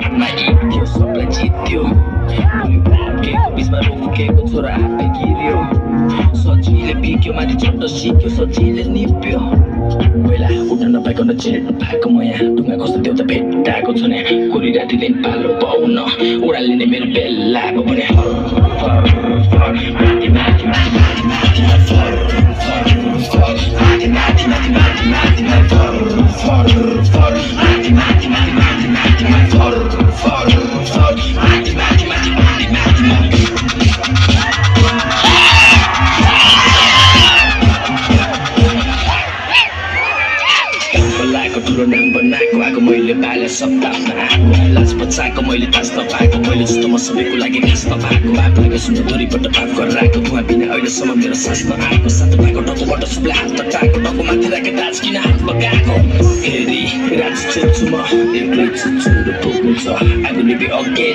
हातमा इत्यो सबलाई जित्यो भोलि भागेको बिचमा रोकेको छोरा आफै गिर्यो सजिलै बिक्यो माथि चढ्न सिक्यो सजिलै निप्यो पहिला उठ्न नपाएको न चिर्नु पाएको म यहाँ ढुङ्गा कस्तो त्यो त भेट्टाएको छु नि कोरी रातिले पालो पाउन उडालिने मेरो बेलाको पनि माथि माथि माथि माथि माथि ठुलो नाम बनाएको आएको मैले बाले सप्ताहमा आएको लाज बचाएको मैले तास नपाएको मैले जस्तो म सबैको लागि घाँस नपाएको आफूलाई सुन्नु दूरीबाट पाप गरेर आएको धुवा बिना अहिलेसम्म मेरो सास नआएको सातो पाएको टाउकोबाट सबलाई हात तटाएको टाउको माथि राखेर दाज किन हात लगाएको फेरि राज चोच्छु म एक्लै छु चुरो पुग्नु छ आगो निभे अघि